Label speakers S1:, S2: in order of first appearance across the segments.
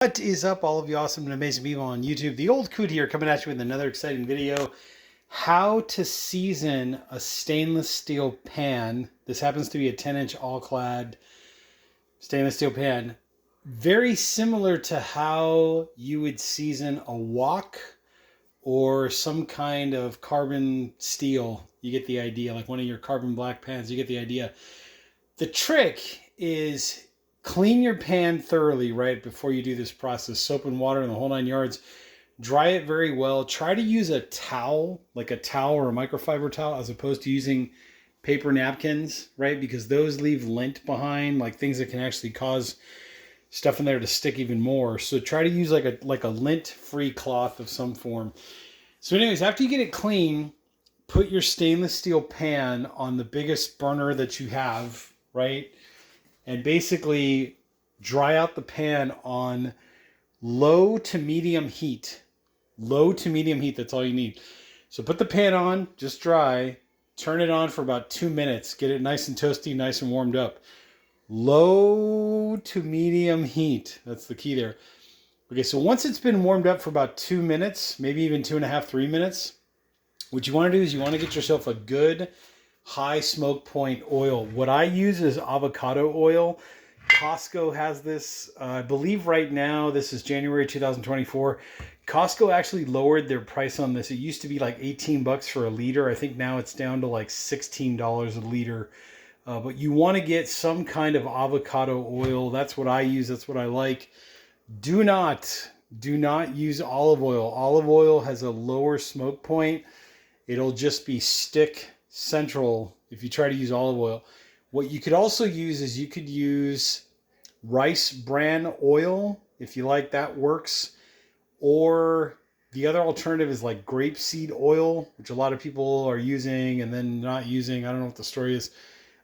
S1: What is up, all of you awesome and amazing people on YouTube? The Old Coot here, coming at you with another exciting video. How to season a stainless steel pan. This happens to be a 10-inch All-Clad stainless steel pan. Very similar to how you would season a wok or some kind of carbon steel. You get the idea, like one of your carbon black pans, you get the idea. The trick is clean your pan thoroughly right before you do this process. Soap and water and the whole 9 yards. Dry it very well. Try to use a towel, like a towel or a microfiber towel, as opposed to using paper napkins, right? Because those leave lint behind, like things that can actually cause stuff in there to stick even more. So try to use like a lint-free cloth of some form. So anyways, after you get it clean, put your stainless steel pan on the biggest burner that you have, right? And basically dry out the pan on low to medium heat. Low to medium heat, that's all you need. So put the pan on, just dry, turn it on for about 2 minutes. Get it nice and toasty, nice and warmed up. Low to medium heat, that's the key there. Okay, so once it's been warmed up for about 2 minutes, maybe even 2.5, 3 minutes, what you want to do is you want to get yourself a good high smoke point oil. What I use is avocado oil. Costco has this. I believe right now, this is January 2024. Costco actually lowered their price on this. It used to be like 18 bucks for a liter. I think now it's down to like $16 a liter. But you want to get some kind of avocado oil. That's what I use. That's what I like. Do not use olive oil. Olive oil has a lower smoke point. It'll just be stick central if you try to use olive oil. What you could also use is you could use rice bran oil, if you like, that works. Or the other alternative is like grapeseed oil, which a lot of people are using and then not using. I don't know what the story is.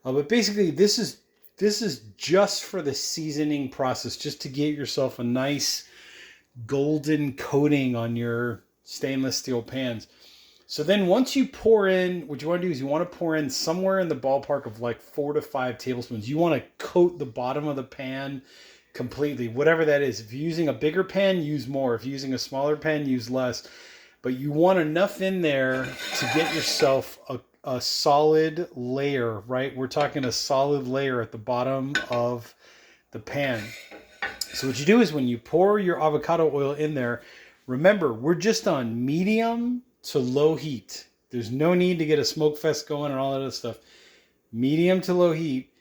S1: But basically this is just for the seasoning process, just to get yourself a nice golden coating on your stainless steel pans. So then once you pour in, what you want to do is you want to pour in somewhere in the ballpark of like 4 to 5 tablespoons. You want to coat the bottom of the pan completely, whatever that is. If you're using a bigger pan, use more. If you're using a smaller pan, use less. But you want enough in there to get yourself a solid layer, right? We're talking a solid layer at the bottom of the pan. So what you do is when you pour your avocado oil in there, remember, we're just on medium to low heat. There's no need to get a smoke fest going and all that other stuff. Medium to low heat.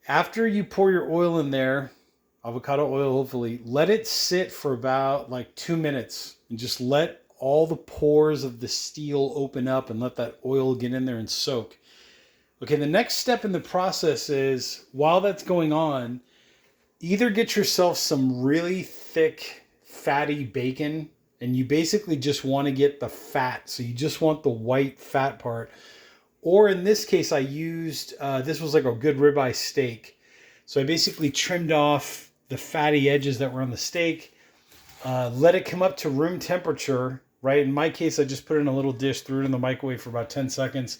S1: After you pour your oil in there, avocado oil hopefully, let it sit for about like 2 minutes and just let all the pores of the steel open up and let that oil get in there and soak. Okay, the next step in the process is, while that's going on, either get yourself some really thick, fatty bacon, and you basically just want to get the fat. So you just want the white fat part. Or in this case, I used, this was like a good ribeye steak. So I basically trimmed off the fatty edges that were on the steak, let it come up to room temperature, right? In my case, I just put it in a little dish, threw it in the microwave for about 10 seconds,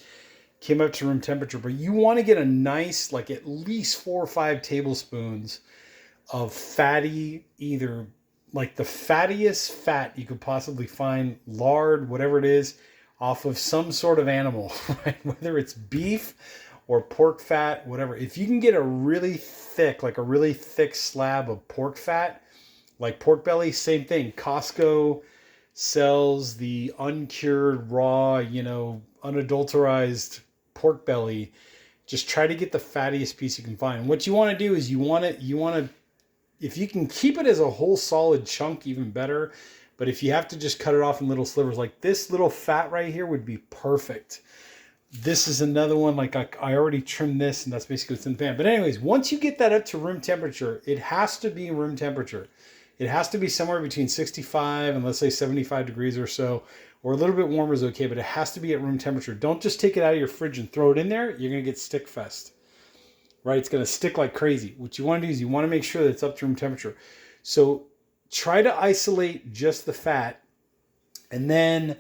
S1: came up to room temperature. But you want to get a nice, like at least 4 or 5 tablespoons of fatty, either like the fattiest fat you could possibly find, lard, whatever it is, off of some sort of animal, right? Whether it's beef or pork fat, whatever. If you can get a really thick, like a really thick slab of pork fat, like pork belly, same thing. Costco sells the uncured, raw, unadulterized pork belly. Just try to get the fattiest piece you can find. And what you want to do is you want to, if you can keep it as a whole solid chunk, even better. But if you have to just cut it off in little slivers, like this little fat right here would be perfect. This is another one, like I already trimmed this, and that's basically what's in the pan. But anyways, once you get that up to room temperature, it has to be room temperature. It has to be somewhere between 65 and let's say 75 degrees or so, or a little bit warmer is okay, but it has to be at room temperature. Don't just take it out of your fridge and throw it in there. You're going to get stick fest. Right? It's going to stick like crazy. What you want to do is you want to make sure that it's up to room temperature. So try to isolate just the fat and then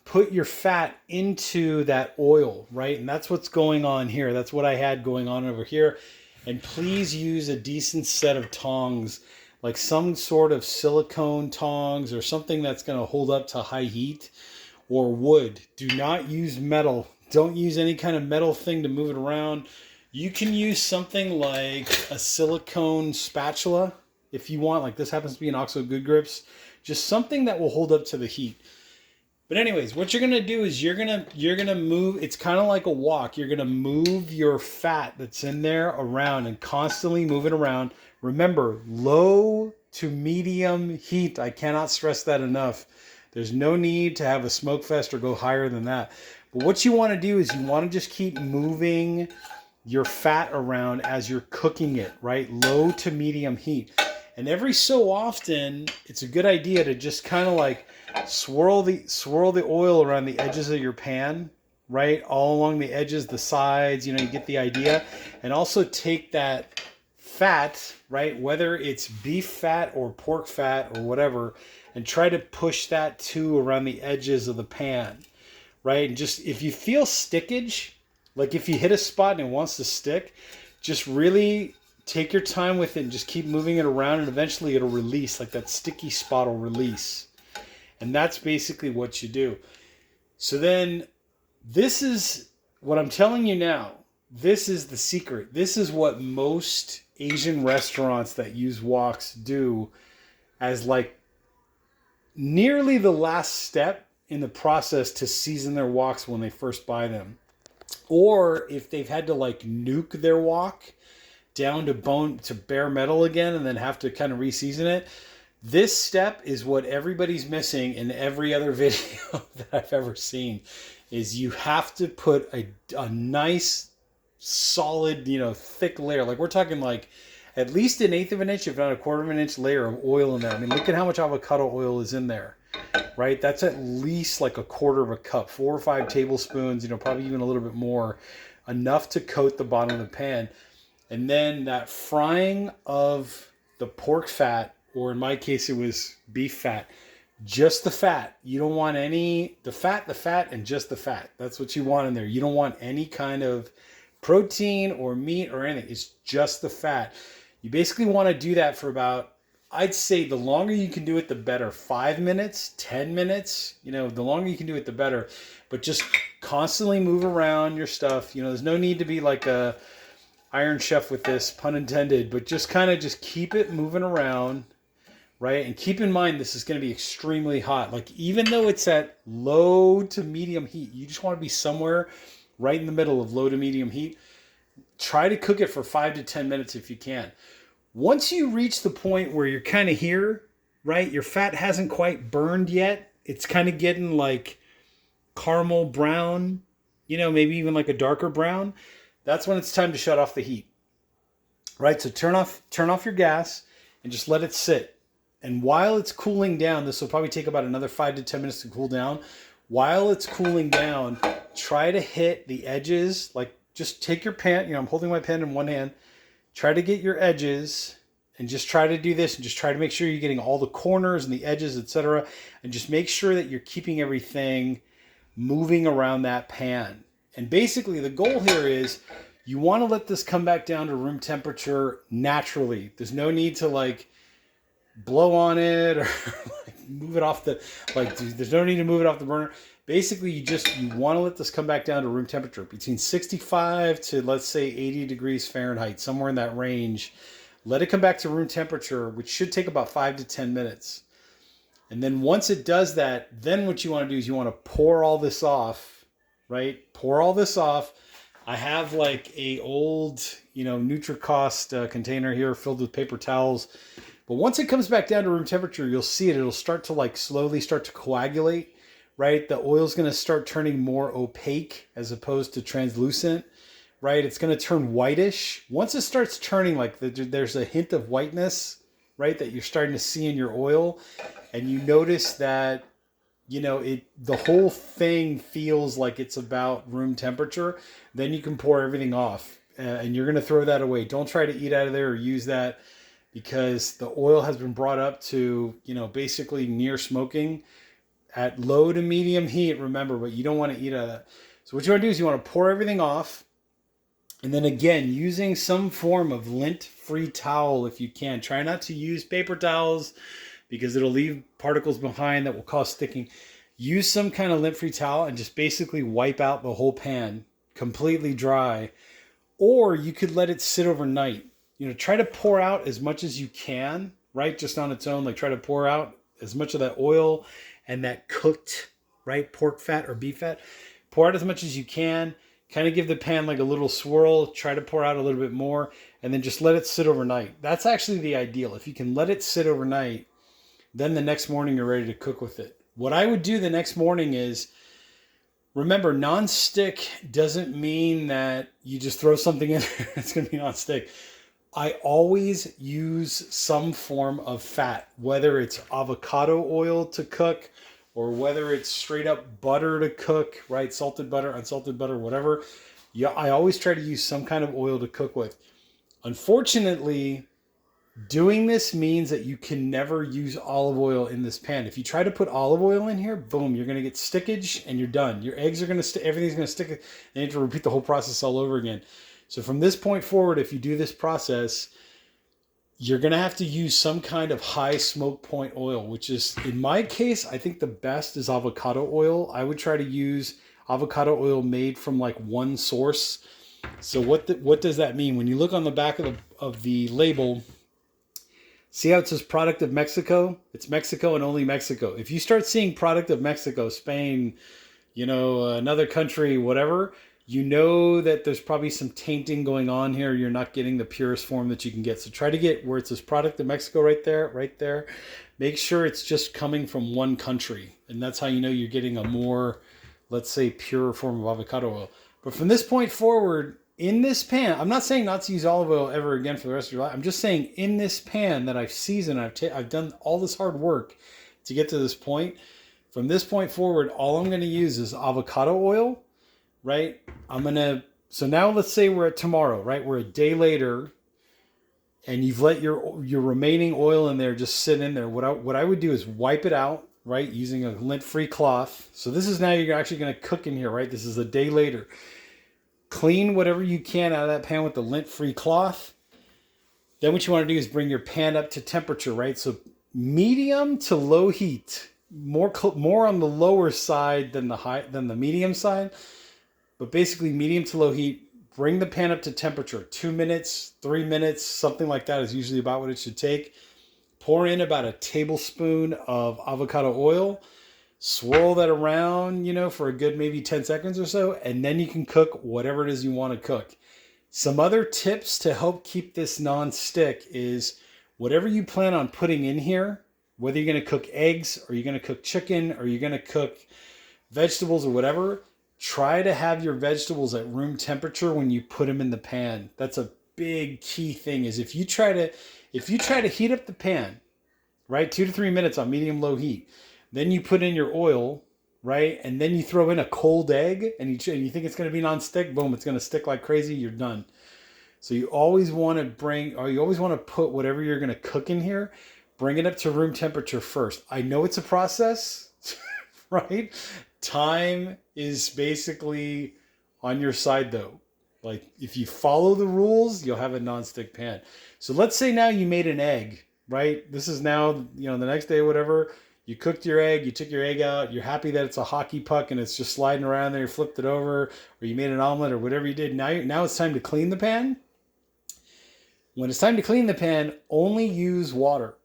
S1: put your fat into that oil, right? And that's what's going on here. That's what I had going on over here. And please use a decent set of tongs. like some sort of silicone tongs or something that's going to hold up to high heat, or wood. Do not use metal. Don't use any kind of metal thing to move it around. You can use something like a silicone spatula if you want. Like this happens to be an OXO Good Grips. Just something that will hold up to the heat. But anyways, what you're gonna do is you're gonna move. It's kind of like a wok. You're gonna move your fat that's in there around and constantly move it around. Remember, low to medium heat. I cannot stress that enough. There's no need to have a smoke fest or go higher than that. But what you want to do is you want to just keep moving your fat around as you're cooking it, right? Low to medium heat. And every so often, it's a good idea to just kind of like swirl the oil around the edges of your pan, right? All along the edges, the sides, you get the idea. And also take that fat, right? Whether it's beef fat or pork fat or whatever, and try to push that too around the edges of the pan, right? And just, if you feel stickage, like if you hit a spot and it wants to stick, just really take your time with it and just keep moving it around, and eventually it'll release, like that sticky spot will release. And that's basically what you do. So then this is what I'm telling you now. This is the secret. This is what most Asian restaurants that use woks do as like nearly the last step in the process to season their woks when they first buy them. Or if they've had to like nuke their wok down to bare metal again and then have to kind of re-season it. This step is what everybody's missing in every other video that I've ever seen, is you have to put a nice, solid, thick layer. Like we're talking like at least 1/8 of an inch, if not 1/4 of an inch layer of oil in there. I mean, look at how much avocado oil is in there, right? That's at least like 1/4 of a cup, 4 or 5 tablespoons, probably even a little bit more, enough to coat the bottom of the pan. And then that frying of the pork fat, or in my case, it was beef fat, just the fat. You don't want the fat, and just the fat. That's what you want in there. You don't want any kind of protein or meat or anything. It's just the fat. You basically want to do that for about, I'd say the longer you can do it, the better. 5 minutes, 10 minutes, the longer you can do it, the better. But just constantly move around your stuff. There's no need to be like a Iron Chef with this, pun intended, but just kind of just keep it moving around, right? And keep in mind, this is going to be extremely hot. Like even though it's at low to medium heat, you just want to be somewhere right in the middle of low to medium heat. Try to cook it for 5 to 10 minutes if you can. Once you reach the point where you're kind of here, right? Your fat hasn't quite burned yet. It's kind of getting like caramel brown, maybe even like a darker brown. That's when it's time to shut off the heat, right? So turn off your gas and just let it sit. And while it's cooling down, this will probably take about another 5 to 10 minutes to cool down. While it's cooling down, try to hit the edges. Like just take your pan, I'm holding my pan in one hand. Try to get your edges and just try to do this and just try to make sure you're getting all the corners and the edges, etc. And just make sure that you're keeping everything moving around that pan. And basically the goal here is you want to let this come back down to room temperature naturally. There's no need to like blow on it or like move it off there's no need to move it off the burner. Basically you want to let this come back down to room temperature between 65 to let's say 80 degrees Fahrenheit, somewhere in that range. Let it come back to room temperature, which should take about 5 to 10 minutes. And then once it does that, then what you want to do is you want to pour all this off. Right? Pour all this off. I have like a old, Nutricost container here filled with paper towels. But once it comes back down to room temperature, you'll see it. It'll start to like slowly start to coagulate, right? The oil's going to start turning more opaque as opposed to translucent, right? It's going to turn whitish. Once it starts turning, like there's a hint of whiteness, right? That you're starting to see in your oil. And you notice that the whole thing feels like it's about room temperature, then you can pour everything off and you're going to throw that away. Don't try to eat out of there or use that because the oil has been brought up to, basically near smoking at low to medium heat, remember, but you don't want to eat out of that. So what you want to do is you want to pour everything off And then again, using some form of lint-free towel if you can. Try not to use paper towels because it'll leave particles behind that will cause sticking. Use some kind of lint-free towel and just basically wipe out the whole pan completely dry. Or you could let it sit overnight. You know, try to pour out as much as you can, right? Just on its own. Like try to pour out as much of that oil and that cooked, right, pork fat or beef fat. Pour out as much as you can. Kind of give the pan like a little swirl. Try to pour out a little bit more. And then just let it sit overnight. That's actually the ideal. If you can let it sit overnight, then the next morning you're ready to cook with it. What I would do the next morning is, remember, non-stick doesn't mean that you just throw something in there. It's going to be non-stick. I always use some form of fat, whether it's avocado oil to cook or whether it's straight up butter to cook, right? Salted butter, unsalted butter, whatever. Yeah, I always try to use some kind of oil to cook with. Unfortunately, doing this means that you can never use olive oil in this pan. If you try to put olive oil in here, boom, you're going to get stickage and you're done. Your eggs are going to everything's going to stick. And you have to repeat the whole process all over again. So from this point forward, if you do this process, you're going to have to use some kind of high smoke point oil, which is, in my case, I think the best is avocado oil. I would try to use avocado oil made from like one source. So what does that mean? When you look on the back of the label, see how it says product of Mexico? It's Mexico and only Mexico. If you start seeing product of Mexico, Spain, you know, another country, whatever, you know that there's probably some tainting going on here. You're not getting the purest form that you can get. So try to get where it says product of Mexico right there. Make sure it's just coming from one country. And that's how you know you're getting a more, let's say, pure form of avocado oil. But from this point forward, in this pan, I'm not saying not to use olive oil ever again for the rest of your life. I'm just saying in this pan that I've seasoned, I've done all this hard work to get to this point. From this point forward, all I'm going to use is avocado oil, right? So now let's say we're at tomorrow, right? We're a day later and you've let your remaining oil in there just sit in there. What I would do is wipe it out, right? Using a lint-free cloth. So this is now you're actually going to cook in here, right? This is a day later. Clean whatever you can out of that pan with the lint-free cloth. Then what you want to do is bring your pan up to temperature, right? So medium to low heat. More on the lower side than the medium side. But basically medium to low heat. Bring the pan up to temperature. 2 minutes, 3 minutes, something like that is usually about what it should take. Pour in about a tablespoon of avocado oil. Swirl that around, you know, for a good maybe 10 seconds or so. And then you can cook whatever it is you want to cook. Some other tips to help keep this non-stick is whatever you plan on putting in here, whether you're going to cook eggs or you're going to cook chicken or you're going to cook vegetables or whatever, try to have your vegetables at room temperature when you put them in the pan. That's a big key thing is if you try to heat up the pan, right, 2 to 3 minutes on medium low heat, then you put in your oil, right, and then you throw in a cold egg and you think it's going to be non-stick, boom, it's going to stick like crazy, you're done. So you always want to put whatever you're going to cook in here, bring it up to room temperature first. I know it's a process, right? Time is basically on your side though. Like if you follow the rules, you'll have a non-stick pan. So let's say now you made an egg, right? This is now, you know, the next day, whatever, you cooked your egg, you took your egg out, you're happy that it's a hockey puck and it's just sliding around there, you flipped it over, or you made an omelet or whatever you did. Now it's time to clean the pan. When it's time to clean the pan, only use water.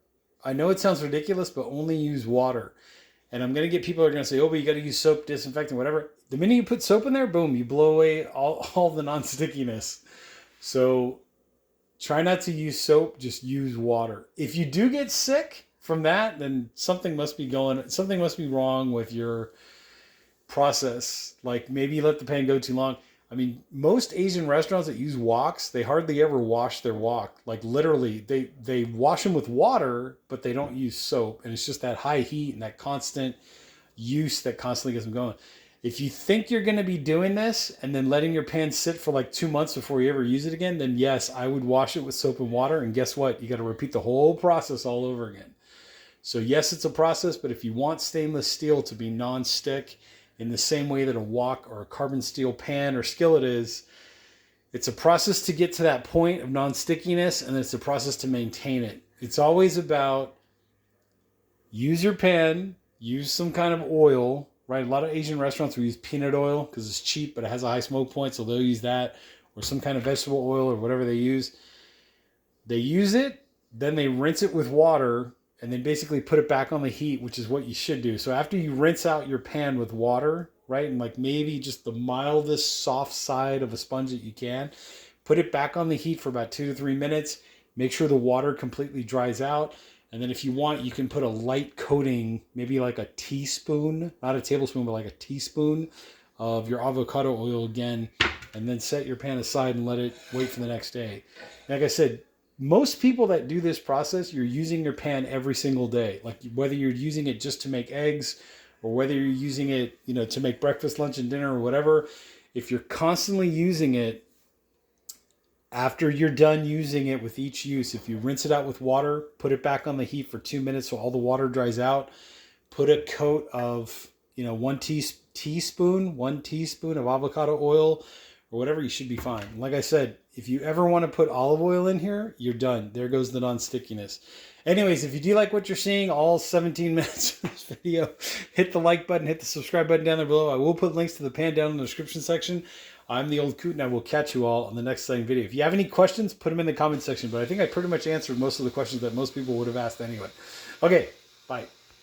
S1: I know it sounds ridiculous, but only use water. And I'm going to get people who are going to say, oh, but you got to use soap, disinfectant, whatever. The minute you put soap in there, boom, you blow away all the non-stickiness. So try not to use soap, just use water. If you do get sick from that, then something must be wrong with your process. Like maybe you let the pan go too long. I mean, most Asian restaurants that use woks, they hardly ever wash their wok. Like literally, they wash them with water, but they don't use soap. And it's just that high heat and that constant use that constantly gets them going. If you think you're going to be doing this and then letting your pan sit for like 2 months before you ever use it again, then yes, I would wash it with soap and water. And guess what? You got to repeat the whole process all over again. So yes, it's a process, but if you want stainless steel to be non-stick in the same way that a wok or a carbon steel pan or skillet is, It's a process to get to that point of non-stickiness, and it's a process to maintain it. It's always about use your pan, use some kind of oil, right? A lot of Asian restaurants will use peanut oil because it's cheap, but it has a high smoke point, so they'll use that, or some kind of vegetable oil or whatever they use. They use it, then they rinse it with water, and then basically put it back on the heat, which is what you should do. So after you rinse out your pan with water, right, and like maybe just the mildest soft side of a sponge that you can, put it back on the heat for about 2 to 3 minutes. Make sure the water completely dries out. And then if you want, you can put a light coating, maybe like a teaspoon, not a tablespoon, but like a teaspoon of your avocado oil again, and then set your pan aside and let it wait for the next day. Like I said, most people that do this process, you're using your pan every single day. Like whether you're using it just to make eggs or whether you're using it, you know, to make breakfast, lunch, and dinner or whatever. If you're constantly using it, after you're done using it with each use, if you rinse it out with water, put it back on the heat for 2 minutes so all the water dries out, put a coat of, you know, one teaspoon of avocado oil or whatever, you should be fine. Like I said, if you ever want to put olive oil in here, you're done. There goes the non-stickiness. Anyways, if you do like what you're seeing, all 17 minutes of this video, hit the like button, hit the subscribe button down there below. I will put links to the pan down in the description section. I'm the Old Coot, and I will catch you all on the next exciting video. If you have any questions, put them in the comment section, but I think I pretty much answered most of the questions that most people would have asked anyway. Okay, bye.